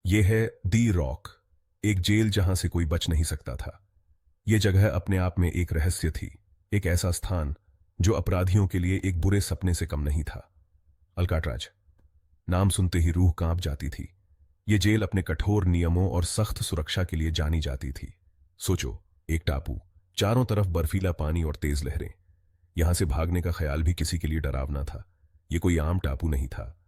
ये है दी रॉक, एक जेल जहां से कोई बच नहीं सकता था। ये जगह अपने आप में एक रहस्य थी, एक ऐसा स्थान जो अपराधियों के लिए एक बुरे सपने से कम नहीं था। अल्काट्राज नाम सुनते ही रूह कांप जाती थी। ये जेल अपने कठोर नियमों और सख्त सुरक्षा के लिए जानी जाती थी। सोचो, एक टापू, चारों तरफ बर्फीला पानी और तेज लहरें। यहां से भागने का ख्याल भी किसी के लिए डरावना था। ये कोई आम टापू नहीं था,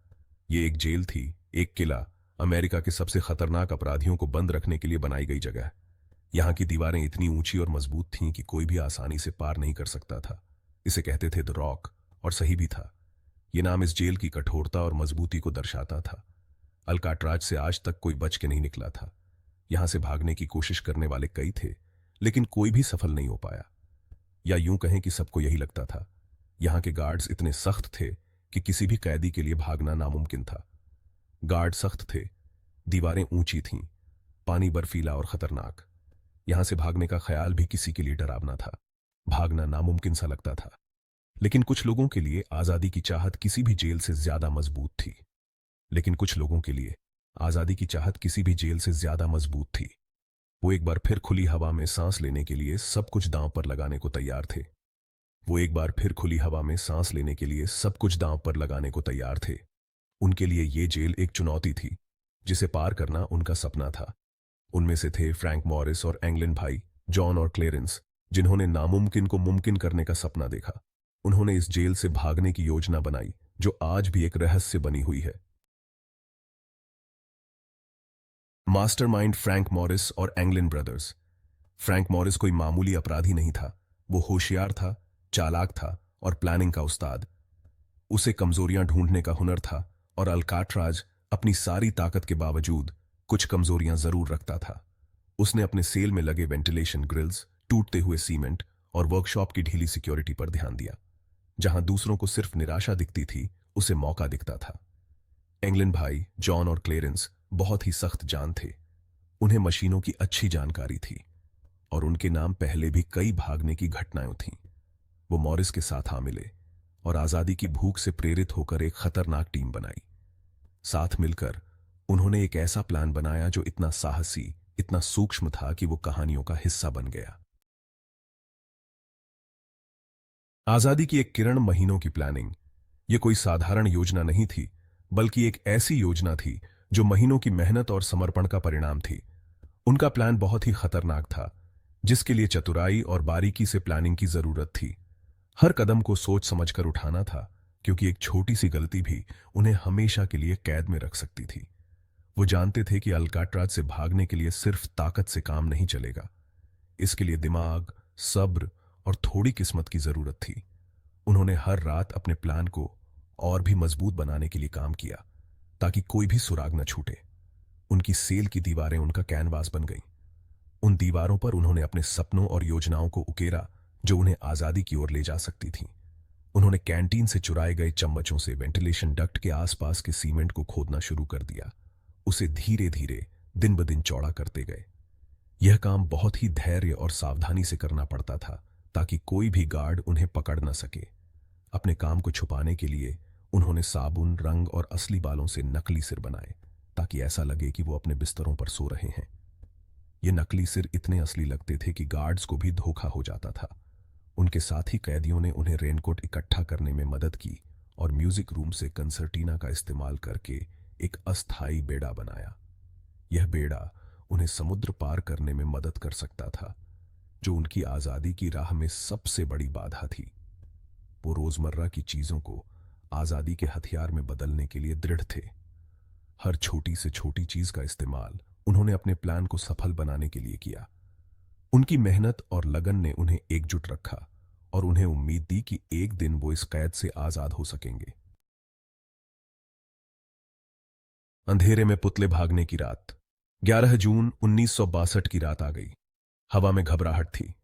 ये एक जेल थी, एक किला, अमेरिका के सबसे खतरनाक अपराधियों को बंद रखने के लिए बनाई गई जगह। यहां की दीवारें इतनी ऊंची और मजबूत थीं कि कोई भी आसानी से पार नहीं कर सकता था। इसे कहते थे द रॉक, और सही भी था। यह नाम इस जेल की कठोरता और मजबूती को दर्शाता था। अल्काट्राज से आज तक कोई बच के नहीं निकला था। यहां से भागने की कोशिश करने वाले कई थे, लेकिन कोई भी सफल नहीं हो पाया। या यूं कहें कि सबको यही लगता था। यहां के गार्ड्स इतने सख्त थे कि किसी भी कैदी के लिए भागना नामुमकिन था। गार्ड सख्त थे, दीवारें ऊंची थीं, पानी बर्फीला और खतरनाक। यहां से भागने का ख्याल भी किसी के लिए डरावना था। भागना नामुमकिन सा लगता था। लेकिन कुछ लोगों के लिए आजादी की चाहत किसी भी जेल से ज्यादा मजबूत थी। लेकिन कुछ लोगों के लिए आजादी की चाहत किसी भी जेल से ज्यादा मजबूत थी। वो एक बार फिर खुली हवा में सांस लेने के लिए सब कुछ दांव पर लगाने को तैयार थे। वो एक बार फिर खुली हवा में सांस लेने के लिए सब कुछ दांव पर लगाने को तैयार थे। उनके लिए ये जेल एक चुनौती थी, जिसे पार करना उनका सपना था। उनमें से थे फ्रैंक मॉरिस और एंगलिन भाई, जॉन और क्लेरेंस, जिन्होंने नामुमकिन को मुमकिन करने का सपना देखा। उन्होंने इस जेल से भागने की योजना बनाई, जो आज भी एक रहस्य बनी हुई है। मास्टरमाइंड फ्रैंक मॉरिस और एंगलिन ब्रदर्स। फ्रैंक मॉरिस कोई मामूली अपराधी नहीं था। वो होशियार था, चालाक था और प्लानिंग का उस्ताद। उसे कमजोरियां ढूंढने का हुनर था, और अल्काट्राज अपनी सारी ताकत के बावजूद कुछ कमजोरियां जरूर रखता था। उसने अपने सेल में लगे वेंटिलेशन ग्रिल्स, टूटते हुए सीमेंट और वर्कशॉप की ढीली सिक्योरिटी पर ध्यान दिया। जहां दूसरों को सिर्फ निराशा दिखती थी, उसे मौका दिखता था। एंगलिन भाई, जॉन और क्लेरेंस बहुत ही सख्त जान थे। उन्हें मशीनों की अच्छी जानकारी थी, और उनके नाम पहले भी कई भागने की घटनाएं थीं। वो मॉरिस के साथ आ मिले और आजादी की भूख से प्रेरित होकर एक खतरनाक टीम बनाई। साथ मिलकर उन्होंने एक ऐसा प्लान बनाया जो इतना साहसी, इतना सूक्ष्म था कि वो कहानियों का हिस्सा बन गया। आजादी की एक किरण, महीनों की प्लानिंग। ये कोई साधारण योजना नहीं थी, बल्कि एक ऐसी योजना थी जो महीनों की मेहनत और समर्पण का परिणाम थी। उनका प्लान बहुत ही खतरनाक था, जिसके लिए चतुराई और बारीकी से प्लानिंग की जरूरत थी। हर कदम को सोच समझकर उठाना था, क्योंकि एक छोटी सी गलती भी उन्हें हमेशा के लिए कैद में रख सकती थी। वो जानते थे कि अल्काट्राज से भागने के लिए सिर्फ ताकत से काम नहीं चलेगा। इसके लिए दिमाग, सब्र और थोड़ी किस्मत की जरूरत थी। उन्होंने हर रात अपने प्लान को और भी मजबूत बनाने के लिए काम किया, ताकि कोई भी सुराग न छूटे। उनकी सेल की दीवारें उनका कैनवास बन गईं। उन दीवारों पर उन्होंने अपने सपनों और योजनाओं को उकेरा, जो उन्हें आजादी की ओर ले जा सकती थीं। उन्होंने कैंटीन से चुराए गए चम्मचों से वेंटिलेशन डक्ट के आसपास के सीमेंट को खोदना शुरू कर दिया। उसे धीरे धीरे, दिन ब दिन चौड़ा करते गए। यह काम बहुत ही धैर्य और सावधानी से करना पड़ता था, ताकि कोई भी गार्ड उन्हें पकड़ न सके। अपने काम को छुपाने के लिए उन्होंने साबुन, रंग और असली बालों से नकली सिर बनाए, ताकि ऐसा लगे कि वो अपने बिस्तरों पर सो रहे हैं। ये नकली सिर इतने असली लगते थे कि गार्ड्स को भी धोखा हो जाता था। उनके साथी कैदियों ने उन्हें रेनकोट इकट्ठा करने में मदद की, और म्यूजिक रूम से कंसर्टीना का इस्तेमाल करके एक अस्थायी बेड़ा बनाया। यह बेड़ा उन्हें समुद्र पार करने में मदद कर सकता था, जो उनकी आजादी की राह में सबसे बड़ी बाधा थी। वो रोजमर्रा की चीजों को आजादी के हथियार में बदलने के लिए दृढ़ थे। हर छोटी से छोटी चीज का इस्तेमाल उन्होंने अपने प्लान को सफल बनाने के लिए किया। उनकी मेहनत और लगन ने उन्हें एकजुट रखा, और उन्हें उम्मीद दी कि एक दिन वो इस कैद से आजाद हो सकेंगे। अंधेरे में पुतले भागने की रात। 11 जून 1962 की रात आ गई। हवा में घबराहट थी।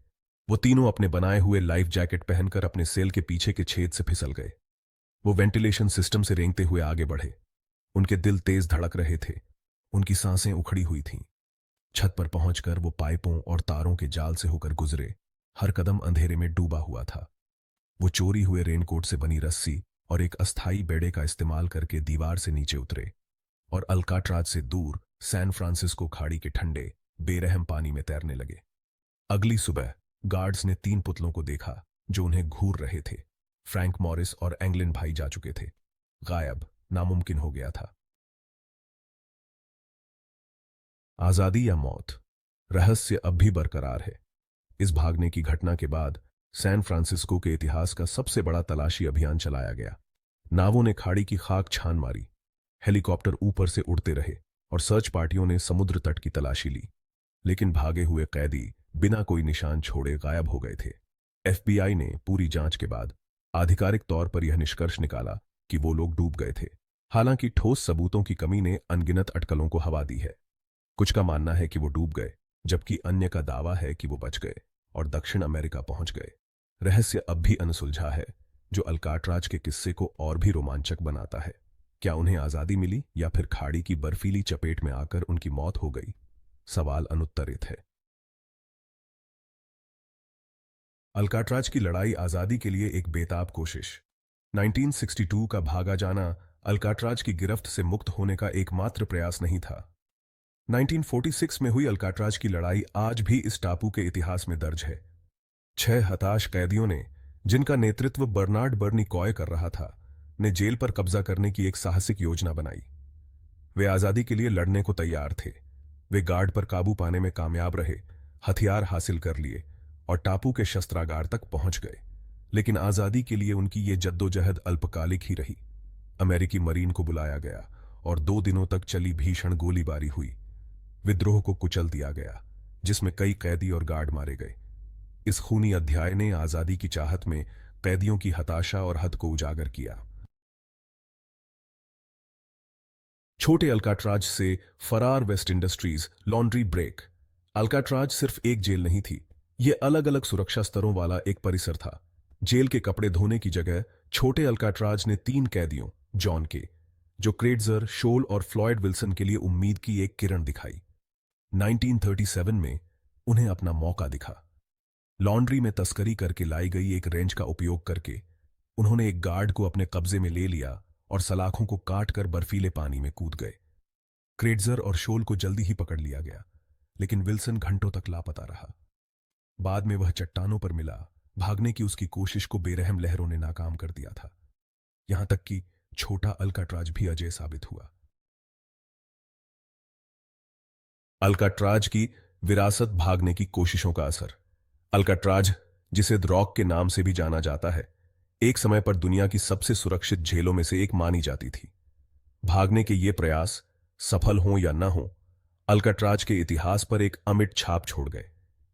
वो तीनों अपने बनाए हुए लाइफ जैकेट पहनकर अपने सेल के पीछे के छेद से फिसल गए। वो वेंटिलेशन सिस्टम से रेंगते हुए आगे बढ़े। उनके दिल तेज धड़क रहे थे। उनकी सांसें उखड़ी हुई थीं। छत पर पहुंचकर वो पाइपों और तारों के जाल से होकर गुजरे। हर कदम अंधेरे में डूबा हुआ था। वो चोरी हुए रेनकोट से बनी रस्सी और एक अस्थायी बेड़े का इस्तेमाल करके दीवार से नीचे उतरे, और अल्काट्राज से दूर सैन फ्रांसिस्को खाड़ी के ठंडे बेरहम पानी में तैरने लगे। अगली सुबह गार्ड्स ने 3 पुतलों को देखा जो उन्हें घूर रहे थे। फ्रैंक मॉरिस और एंगलिन भाई जा चुके थे। गायब, नामुमकिन हो गया था। आजादी या मौत, रहस्य अब भी बरकरार है। इस भागने की घटना के बाद सैन फ्रांसिस्को के इतिहास का सबसे बड़ा तलाशी अभियान चलाया गया। नावों ने खाड़ी की खाक छान मारी, हेलीकॉप्टर ऊपर से उड़ते रहे और सर्च पार्टियों ने समुद्र तट की तलाशी ली। लेकिन भागे हुए कैदी बिना कोई निशान छोड़े गायब हो गए थे। एफबीआई ने पूरी जांच के बाद आधिकारिक तौर पर यह निष्कर्ष निकाला कि वो लोग डूब गए थे। हालांकि ठोस सबूतों की कमी ने अनगिनत अटकलों को हवा दी है। कुछ का मानना है कि वो डूब गए, जबकि अन्य का दावा है कि वो बच गए और दक्षिण अमेरिका पहुंच गए। रहस्य अब भी अनसुलझा है, जो अल्काट्राज के किस्से को और भी रोमांचक बनाता है। क्या उन्हें आजादी मिली या फिर खाड़ी की बर्फीली चपेट में आकर उनकी मौत हो गई? सवाल अनुत्तरित है। अल्काट्राज की लड़ाई आजादी के लिए एक बेताब कोशिश। 1962 का भागा जाना अल्काट्राज की गिरफ्त से मुक्त होने का एकमात्र प्रयास नहीं था। 1946 में हुई अल्काट्राज की लड़ाई आज भी इस टापू के इतिहास में दर्ज है। 6 हताश कैदियों ने, जिनका नेतृत्व बर्नार्ड बर्नी कॉय कर रहा था, ने जेल पर कब्जा करने की एक साहसिक योजना बनाई। वे आजादी के लिए लड़ने को तैयार थे। वे गार्ड पर काबू पाने में कामयाब रहे, हथियार हासिल कर लिए और टापू के शस्त्रागार तक पहुंच गए। लेकिन आजादी के लिए उनकी ये जद्दोजहद अल्पकालिक ही रही। अमेरिकी मरीन को बुलाया गया और 2 दिनों तक चली भीषण गोलीबारी हुई। विद्रोह को कुचल दिया गया, जिसमें कई कैदी और गार्ड मारे गए। इस खूनी अध्याय ने आजादी की चाहत में कैदियों की हताशा और हद को उजागर किया। छोटे अल्काट्राज से फरार west industries laundry break. Alcatraz सिर्फ एक जेल नहीं थी, यह अलग अलग सुरक्षा स्तरों वाला एक परिसर था। जेल के कपड़े धोने की जगह छोटे अल्काट्राज ने 3 कैदियों, जॉन के, जो क्रेट्जर, शोल और फ्लॉयड विल्सन के लिए उम्मीद की एक किरण दिखाई। 1937 में उन्हें अपना मौका दिखा। लॉन्ड्री में तस्करी करके लाई गई एक रेंच का उपयोग करके उन्होंने एक गार्ड को अपने कब्जे में ले लिया और सलाखों को काट कर बर्फीले पानी में कूद गए। क्रेट्जर और शोल को जल्दी ही पकड़ लिया गया, लेकिन विल्सन घंटों तक लापता रहा। बाद में वह चट्टानों पर मिला। भागने की उसकी कोशिश को बेरहम लहरों ने नाकाम कर दिया था। यहां तक कि छोटा अल्काट्राज भी अजय साबित हुआ। अल्काट्राज की विरासत, भागने की कोशिशों का असर। अल्काट्राज, जिसे द रॉक के नाम से भी जाना जाता है, एक समय पर दुनिया की सबसे सुरक्षित जेलों में से एक मानी जाती थी। भागने के ये प्रयास, सफल हों या न हों, अल्काट्राज के इतिहास पर एक अमिट छाप छोड़ गए।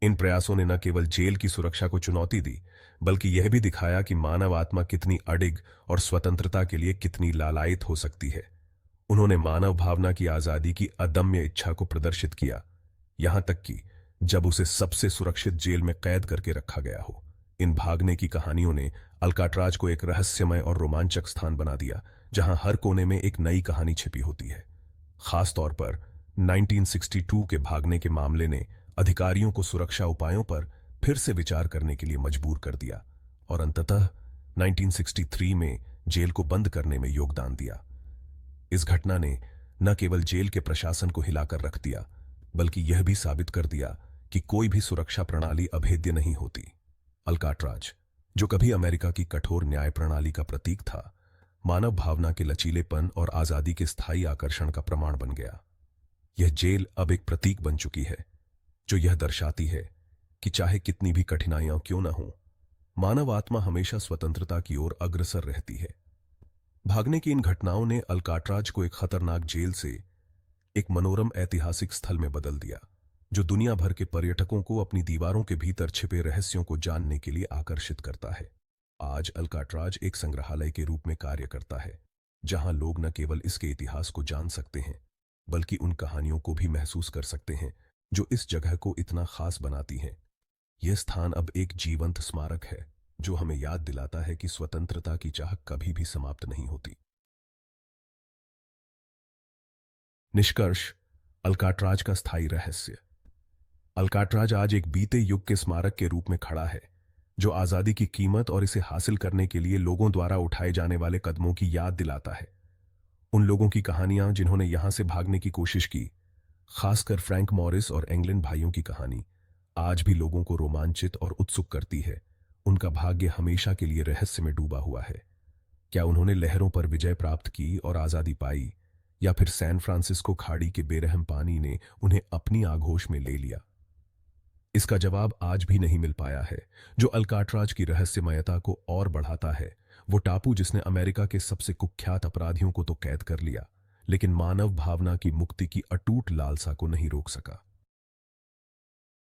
इन प्रयासों ने न केवल जेल की सुरक्षा को चुनौती दी, बल्कि यह भी दिखाया कि मानव आत्मा कितनी अडिग और स्वतंत्रता के लिए कितनी लालायित हो सकती है। उन्होंने मानव भावना की आजादी की अदम्य इच्छा को प्रदर्शित किया, यहां तक कि जब उसे सबसे सुरक्षित जेल में कैद करके रखा गया हो। इन भागने की कहानियों ने अल्काट्राज को एक रहस्यमय और रोमांचक स्थान बना दिया, जहां हर कोने में एक नई कहानी छिपी होती है। खास तौर पर 1962 के भागने के मामले ने अधिकारियों को सुरक्षा उपायों पर फिर से विचार करने के लिए मजबूर कर दिया और अंततः 1963 में जेल को बंद करने में योगदान दिया। इस घटना ने न केवल जेल के प्रशासन को हिलाकर रख दिया, बल्कि यह भी साबित कर दिया कि कोई भी सुरक्षा प्रणाली अभेद्य नहीं होती। अल्काट्राज, जो कभी अमेरिका की कठोर न्याय प्रणाली का प्रतीक था, मानव भावना के लचीलेपन और आजादी के स्थायी आकर्षण का प्रमाण बन गया। यह जेल अब एक प्रतीक बन चुकी है, जो यह दर्शाती है कि चाहे कितनी भी कठिनाइयां क्यों न हों, मानव आत्मा हमेशा स्वतंत्रता की ओर अग्रसर रहती है। भागने की इन घटनाओं ने अल्काट्राज को एक खतरनाक जेल से एक मनोरम ऐतिहासिक स्थल में बदल दिया, जो दुनिया भर के पर्यटकों को अपनी दीवारों के भीतर छिपे रहस्यों को जानने के लिए आकर्षित करता है। आज अल्काट्राज एक संग्रहालय के रूप में कार्य करता है, जहां लोग न केवल इसके इतिहास को जान सकते हैं, बल्कि उन कहानियों को भी महसूस कर सकते हैं जो इस जगह को इतना खास बनाती हैं। यह स्थान अब एक जीवंत स्मारक है, जो हमें याद दिलाता है कि स्वतंत्रता की चाह कभी भी समाप्त नहीं होती। निष्कर्ष, अल्काट्राज का स्थायी रहस्य। अल्काट्राज आज एक बीते युग के स्मारक के रूप में खड़ा है, जो आजादी की कीमत और इसे हासिल करने के लिए लोगों द्वारा उठाए जाने वाले कदमों की याद दिलाता है। उन लोगों की कहानियां जिन्होंने यहां से भागने की कोशिश की, खासकर फ्रैंक मॉरिस और एंगलिन भाइयों की कहानी आज भी लोगों को रोमांचित और उत्सुक करती है। उनका भाग्य हमेशा के लिए रहस्य में डूबा हुआ है। क्या उन्होंने लहरों पर विजय प्राप्त की और आजादी पाई, या फिर सैन फ्रांसिस्को खाड़ी के बेरहम पानी ने उन्हें अपनी आगोश में ले लिया? इसका जवाब आज भी नहीं मिल पाया है। जो अल्काट्राज की रहस्यमयता को और बढ़ाता है, वो टापू जिसने अमेरिका के सबसे कुख्यात अपराधियों को तो कैद कर लिया, लेकिन मानव भावना की मुक्ति की अटूट लालसा को नहीं रोक सका।